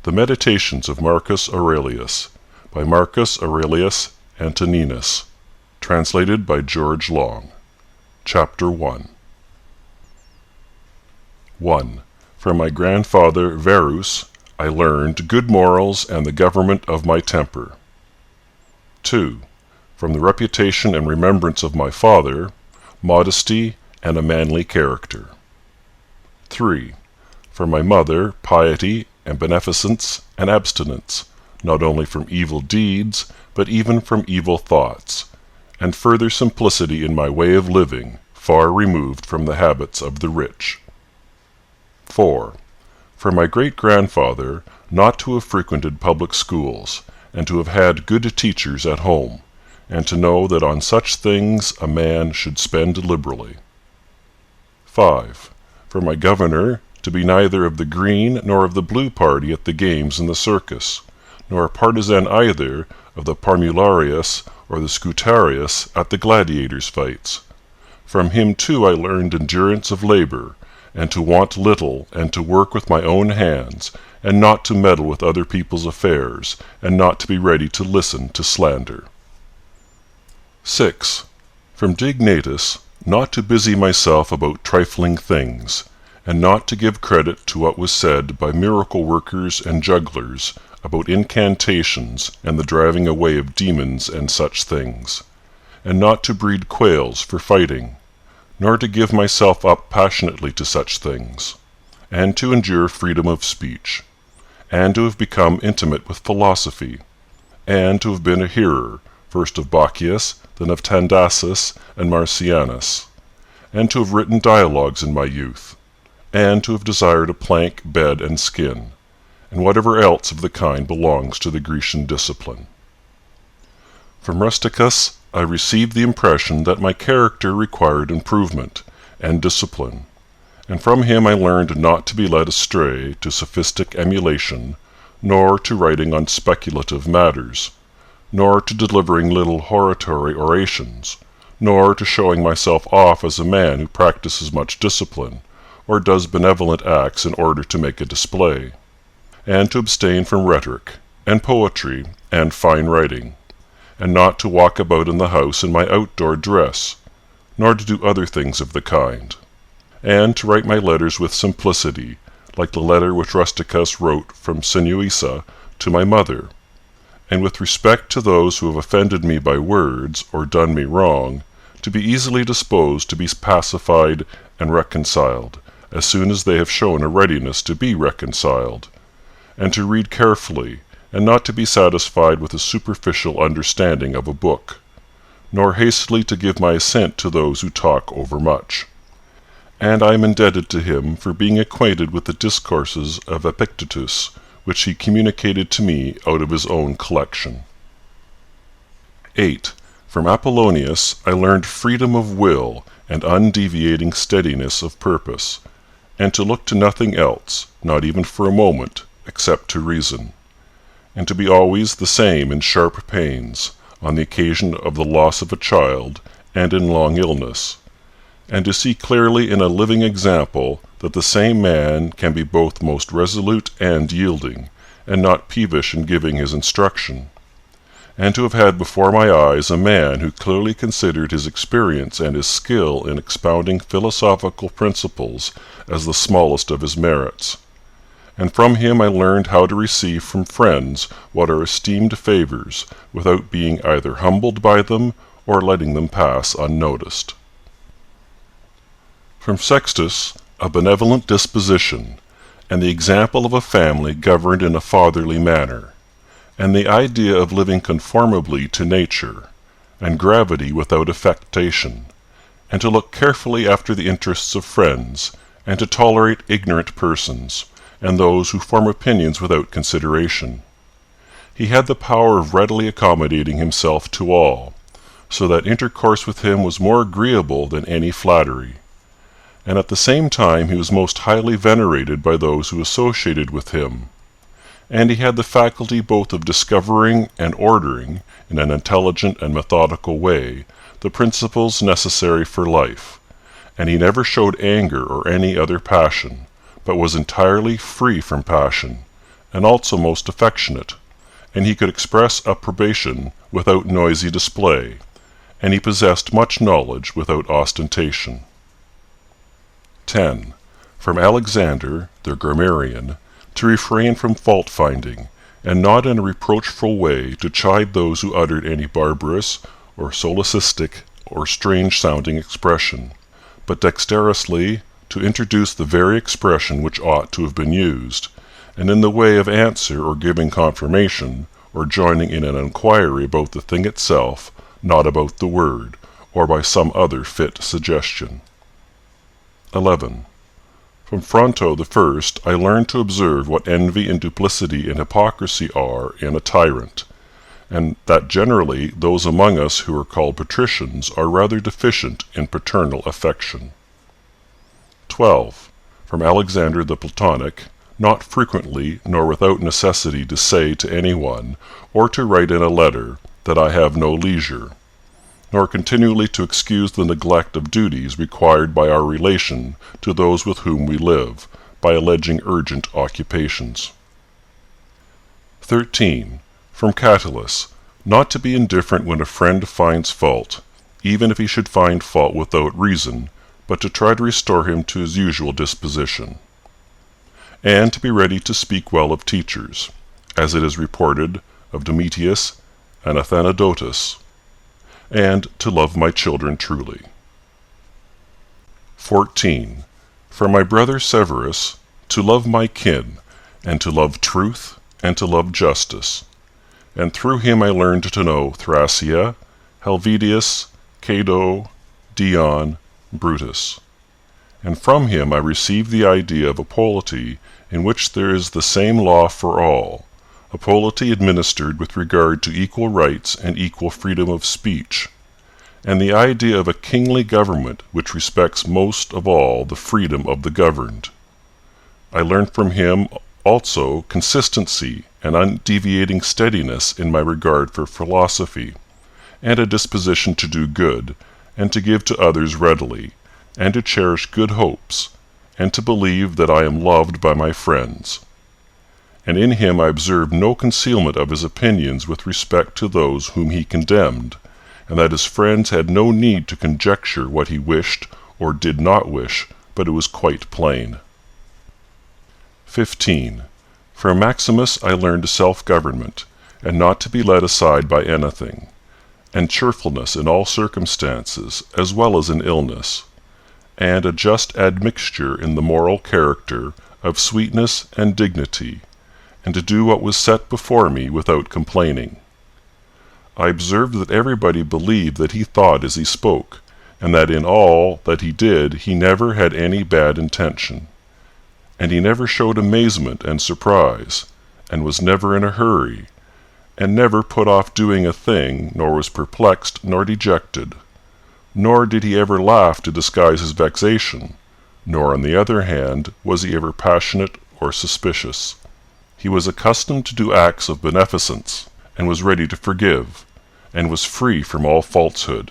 The Meditations of Marcus Aurelius, by Marcus Aurelius Antoninus, translated by George Long. Chapter 1. 1. From my grandfather Verus I learned good morals and the government of my temper. 2. From the reputation and remembrance of my father, modesty and a manly character. 3. From my mother, piety and beneficence and abstinence, not only from evil deeds, but even from evil thoughts, and further simplicity in my way of living, far removed from the habits of the rich. 4. From my great-grandfather, not to have frequented public schools, and to have had good teachers at home, and to know that on such things a man should spend liberally. 5. From my governor, to be neither of the green nor of the blue party at the games and the circus, nor a partisan either of the Parmularius or the Scutarius at the gladiators' fights. From him too I learned endurance of labor, and to want little, and to work with my own hands, and not to meddle with other people's affairs, and not to be ready to listen to slander. 6. From Dignatus, not to busy myself about trifling things, and not to give credit to what was said by miracle workers and jugglers about incantations and the driving away of demons and such things, and not to breed quails for fighting, nor to give myself up passionately to such things, and to endure freedom of speech, and to have become intimate with philosophy, and to have been a hearer, first of Bacchius, then of Tandasis and Marcianus, and to have written dialogues in my youth, and to have desired a plank, bed, and skin, and whatever else of the kind belongs to the Grecian discipline. From Rusticus I received the impression that my character required improvement and discipline, and from him I learned not to be led astray to sophistic emulation, nor to writing on speculative matters, nor to delivering little hortatory orations, nor to showing myself off as a man who practices much discipline, or does benevolent acts in order to make a display, and to abstain from rhetoric, and poetry, and fine writing, and not to walk about in the house in my outdoor dress, nor to do other things of the kind, and to write my letters with simplicity, like the letter which Rusticus wrote from Sinuessa to my mother, and with respect to those who have offended me by words, or done me wrong, to be easily disposed to be pacified and reconciled, as soon as they have shown a readiness to be reconciled, and to read carefully, and not to be satisfied with a superficial understanding of a book, nor hastily to give my assent to those who talk overmuch. And I am indebted to him for being acquainted with the discourses of Epictetus, which he communicated to me out of his own collection. 8. From Apollonius I learned freedom of will and undeviating steadiness of purpose, and to look to nothing else, not even for a moment, except to reason, and to be always the same in sharp pains, on the occasion of the loss of a child, and in long illness, and to see clearly in a living example that the same man can be both most resolute and yielding, and not peevish in giving his instruction, and to have had before my eyes a man who clearly considered his experience and his skill in expounding philosophical principles as the smallest of his merits. And from him I learned how to receive from friends what are esteemed favors, without being either humbled by them or letting them pass unnoticed. From Sextus, a benevolent disposition, and the example of a family governed in a fatherly manner, and the idea of living conformably to nature, and gravity without affectation, and to look carefully after the interests of friends, and to tolerate ignorant persons, and those who form opinions without consideration. He had the power of readily accommodating himself to all, so that intercourse with him was more agreeable than any flattery, and at the same time he was most highly venerated by those who associated with him, and he had the faculty both of discovering and ordering, in an intelligent and methodical way, the principles necessary for life, and he never showed anger or any other passion, but was entirely free from passion, and also most affectionate, and he could express approbation without noisy display, and he possessed much knowledge without ostentation. 10. From Alexander, the grammarian, to refrain from fault-finding, and not in a reproachful way to chide those who uttered any barbarous, or solecistic, or strange-sounding expression, but dexterously to introduce the very expression which ought to have been used, and in the way of answer or giving confirmation, or joining in an inquiry about the thing itself, not about the word, or by some other fit suggestion. 11. From Fronto the first I learned to observe what envy and duplicity and hypocrisy are in a tyrant, and that generally those among us who are called patricians are rather deficient in paternal affection. 12. From Alexander the Platonic, not frequently nor without necessity to say to any one, or to write in a letter, that I have no leisure, nor continually to excuse the neglect of duties required by our relation to those with whom we live, by alleging urgent occupations. 13. From Catullus, not to be indifferent when a friend finds fault, even if he should find fault without reason, but to try to restore him to his usual disposition, and to be ready to speak well of teachers, as it is reported of Domitius and Athenodotus, and to love my children truly. 14. From my brother Severus, to love my kin, and to love truth, and to love justice, and through him I learned to know Thracia, Helvidius, Cato, Dion, Brutus. And from him I received the idea of a polity in which there is the same law for all, a polity administered with regard to equal rights and equal freedom of speech, and the idea of a kingly government which respects most of all the freedom of the governed. I learned from him also consistency and undeviating steadiness in my regard for philosophy, and a disposition to do good, and to give to others readily, and to cherish good hopes, and to believe that I am loved by my friends. And in him I observed no concealment of his opinions with respect to those whom he condemned, and that his friends had no need to conjecture what he wished or did not wish, but it was quite plain. 15. From Maximus I learned self-government, and not to be led aside by anything, and cheerfulness in all circumstances, as well as in illness, and a just admixture in the moral character of sweetness and dignity, and to do what was set before me without complaining. I observed that everybody believed that he thought as he spoke, and that in all that he did he never had any bad intention. And he never showed amazement and surprise, and was never in a hurry, and never put off doing a thing, nor was perplexed nor dejected. Nor did he ever laugh to disguise his vexation, nor on the other hand was he ever passionate or suspicious. He was accustomed to do acts of beneficence, and was ready to forgive, and was free from all falsehood.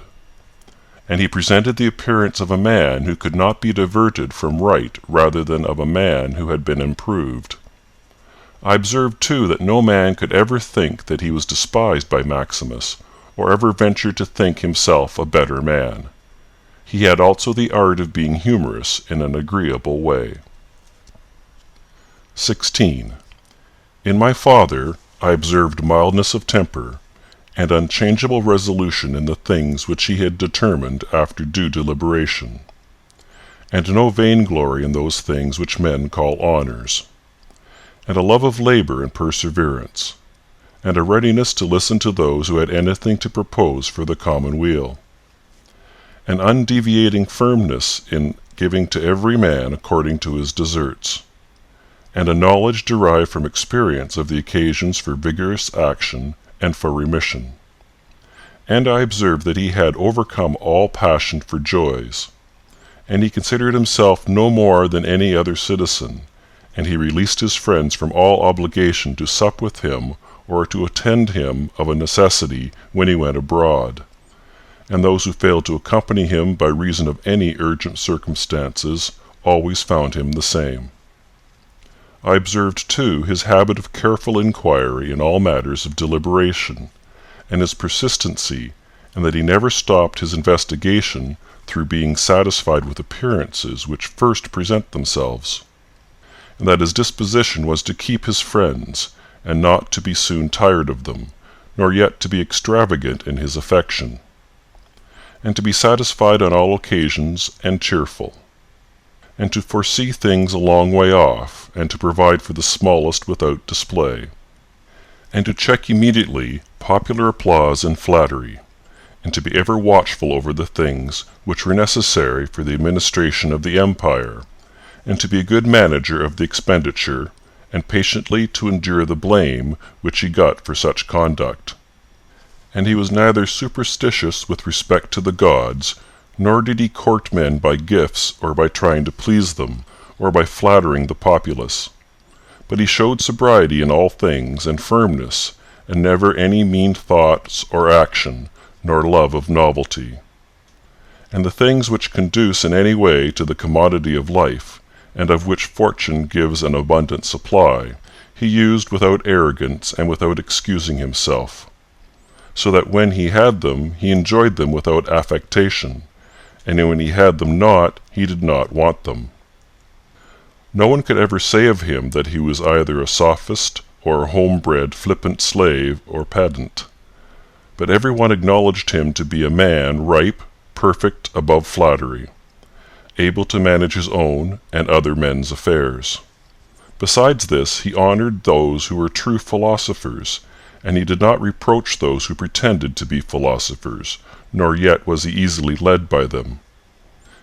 And he presented the appearance of a man who could not be diverted from right rather than of a man who had been improved. I observed too that no man could ever think that he was despised by Maximus, or ever venture to think himself a better man. He had also the art of being humorous in an agreeable way. 16. In my father I observed mildness of temper, and unchangeable resolution in the things which he had determined after due deliberation, and no vainglory in those things which men call honors, and a love of labor and perseverance, and a readiness to listen to those who had anything to propose for the common weal, an undeviating firmness in giving to every man according to his deserts, and a knowledge derived from experience of the occasions for vigorous action and for remission. And I observed that he had overcome all passion for joys, and he considered himself no more than any other citizen, and he released his friends from all obligation to sup with him or to attend him of a necessity when he went abroad, and those who failed to accompany him by reason of any urgent circumstances always found him the same. I observed, too, his habit of careful inquiry in all matters of deliberation, and his persistency, and that he never stopped his investigation through being satisfied with appearances which first present themselves, and that his disposition was to keep his friends, and not to be soon tired of them, nor yet to be extravagant in his affection, and to be satisfied on all occasions and cheerful, and to foresee things a long way off, and to provide for the smallest without display, and to check immediately popular applause and flattery, and to be ever watchful over the things which were necessary for the administration of the empire, and to be a good manager of the expenditure, and patiently to endure the blame which he got for such conduct. And he was neither superstitious with respect to the gods, nor did he court men by gifts or by trying to please them, or by flattering the populace. But he showed sobriety in all things, and firmness, and never any mean thoughts or action, nor love of novelty. And the things which conduce in any way to the commodity of life, and of which fortune gives an abundant supply, he used without arrogance and without excusing himself, so that when he had them, he enjoyed them without affectation, and when he had them not, he did not want them. No one could ever say of him that he was either a sophist or a home-bred flippant slave or pedant, but every one acknowledged him to be a man ripe, perfect, above flattery, able to manage his own and other men's affairs. Besides this, he honored those who were true philosophers, and he did not reproach those who pretended to be philosophers, nor yet was he easily led by them.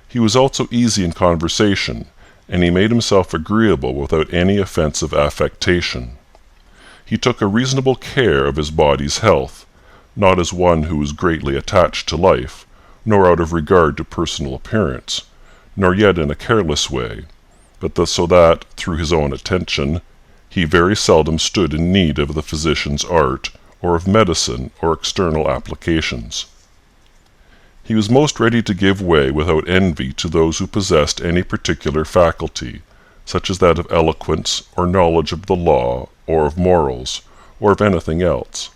He was also easy in conversation, and he made himself agreeable without any offensive affectation. He took a reasonable care of his body's health, not as one who was greatly attached to life, nor out of regard to personal appearance, nor yet in a careless way, but so that, through his own attention, he very seldom stood in need of the physician's art, or of medicine or external applications. He was most ready to give way without envy to those who possessed any particular faculty, such as that of eloquence, or knowledge of the law, or of morals, or of anything else,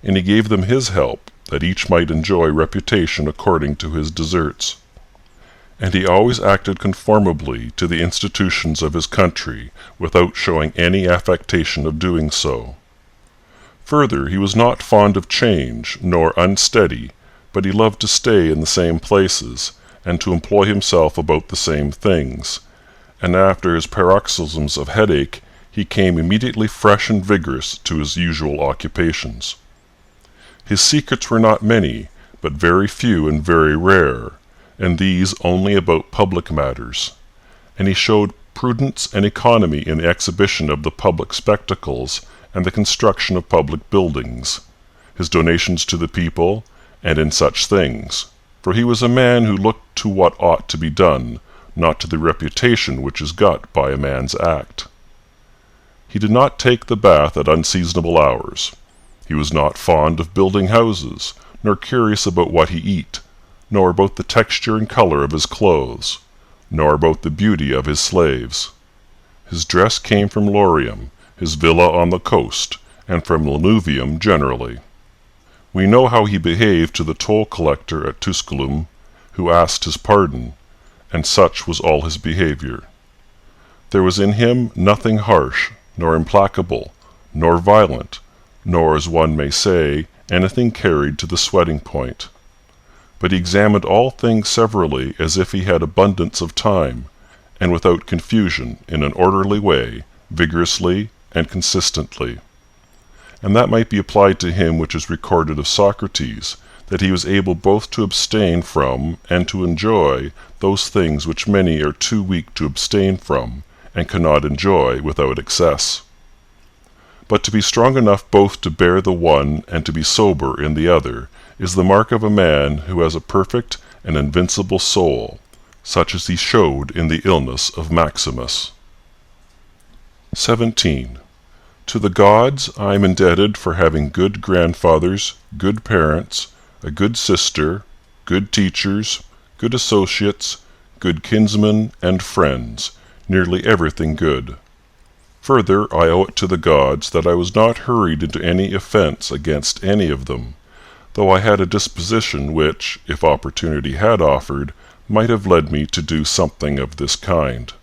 and he gave them his help, that each might enjoy reputation according to his deserts. And he always acted conformably to the institutions of his country, without showing any affectation of doing so. Further, he was not fond of change, nor unsteady, but he loved to stay in the same places, and to employ himself about the same things, and after his paroxysms of headache, he came immediately fresh and vigorous to his usual occupations. His secrets were not many, but very few and very rare, and these only about public matters, and he showed prudence and economy in the exhibition of the public spectacles and the construction of public buildings, his donations to the people, and in such things, for he was a man who looked to what ought to be done, not to the reputation which is got by a man's act. He did not take the bath at unseasonable hours. He was not fond of building houses, nor curious about what he eat, nor about the texture and color of his clothes, nor about the beauty of his slaves. His dress came from Lorium, his villa on the coast, and from Lanuvium generally. We know how he behaved to the toll-collector at Tusculum, who asked his pardon, and such was all his behavior. There was in him nothing harsh, nor implacable, nor violent, nor, as one may say, anything carried to the sweating point. But he examined all things severally as if he had abundance of time, and without confusion, in an orderly way, vigorously and consistently. And that might be applied to him which is recorded of Socrates, that he was able both to abstain from and to enjoy those things which many are too weak to abstain from, and cannot enjoy without excess. But to be strong enough both to bear the one and to be sober in the other is the mark of a man who has a perfect and invincible soul, such as he showed in the illness of Maximus. 17. To the gods I am indebted for having good grandfathers, good parents, a good sister, good teachers, good associates, good kinsmen and friends, nearly everything good. Further, I owe it to the gods that I was not hurried into any offense against any of them, though I had a disposition which, if opportunity had offered, might have led me to do something of this kind.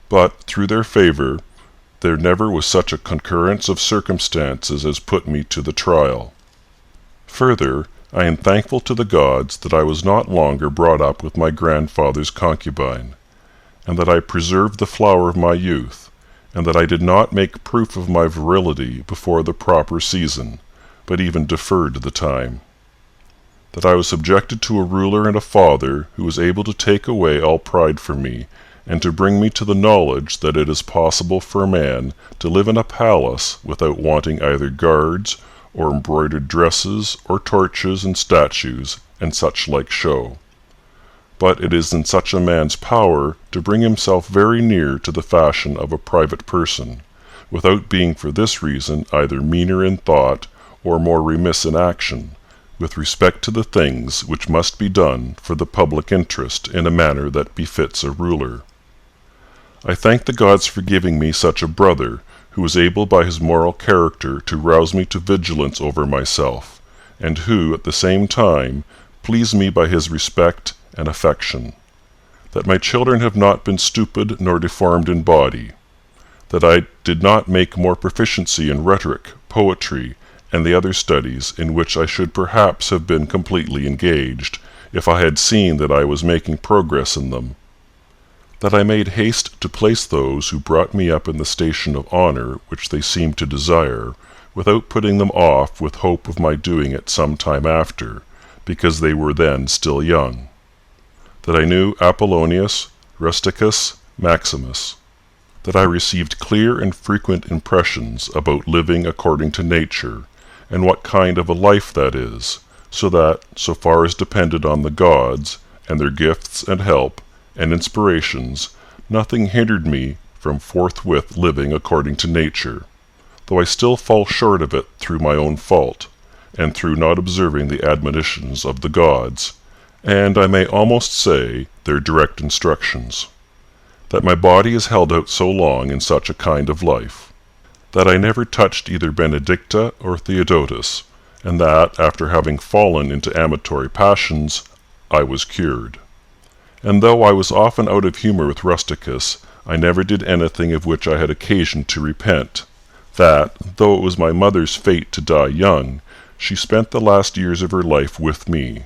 But, through their favor, there never was such a concurrence of circumstances as put me to the trial. Further, I am thankful to the gods that I was not longer brought up with my grandfather's concubine, and that I preserved the flower of my youth, and that I did not make proof of my virility before the proper season, but even deferred the time. That I was subjected to a ruler and a father who was able to take away all pride from me, and to bring me to the knowledge that it is possible for a man to live in a palace without wanting either guards, or embroidered dresses, or torches and statues, and such like show. But it is in such a man's power to bring himself very near to the fashion of a private person, without being for this reason either meaner in thought, or more remiss in action, with respect to the things which must be done for the public interest in a manner that befits a ruler. I thank the gods for giving me such a brother, who was able by his moral character to rouse me to vigilance over myself, and who, at the same time, pleased me by his respect and affection. That my children have not been stupid nor deformed in body. That I did not make more proficiency in rhetoric, poetry, and the other studies in which I should perhaps have been completely engaged, if I had seen that I was making progress in them. That I made haste to place those who brought me up in the station of honor which they seemed to desire, without putting them off with hope of my doing it some time after, because they were then still young. That I knew Apollonius, Rusticus, Maximus. That I received clear and frequent impressions about living according to nature, and what kind of a life that is, so that, so far as depended on the gods, and their gifts and help, and inspirations, nothing hindered me from forthwith living according to nature, though I still fall short of it through my own fault, and through not observing the admonitions of the gods, and I may almost say their direct instructions. That my body is held out so long in such a kind of life. That I never touched either Benedicta or Theodotus, and that, after having fallen into amatory passions, I was cured. And though I was often out of humor with Rusticus, I never did anything of which I had occasion to repent. That, though it was my mother's fate to die young, she spent the last years of her life with me.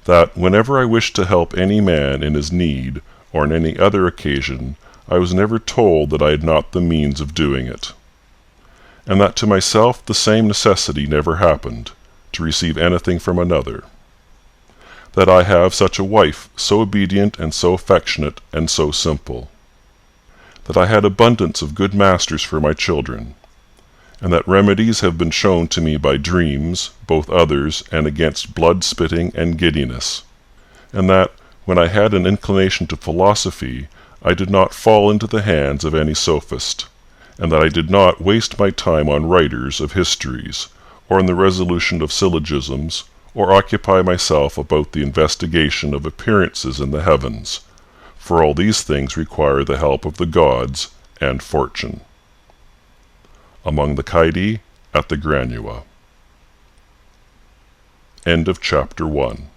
That, whenever I wished to help any man in his need, or on any other occasion, I was never told that I had not the means of doing it. And that to myself the same necessity never happened, to receive anything from another. That I have such a wife, so obedient and so affectionate and so simple. That I had abundance of good masters for my children, and that remedies have been shown to me by dreams, both others and against blood-spitting and giddiness, and that, when I had an inclination to philosophy, I did not fall into the hands of any sophist, and that I did not waste my time on writers of histories, or in the resolution of syllogisms, or occupy myself about the investigation of appearances in the heavens, for all these things require the help of the gods and fortune. Among the Caedi at the Granua. End of Chapter 1.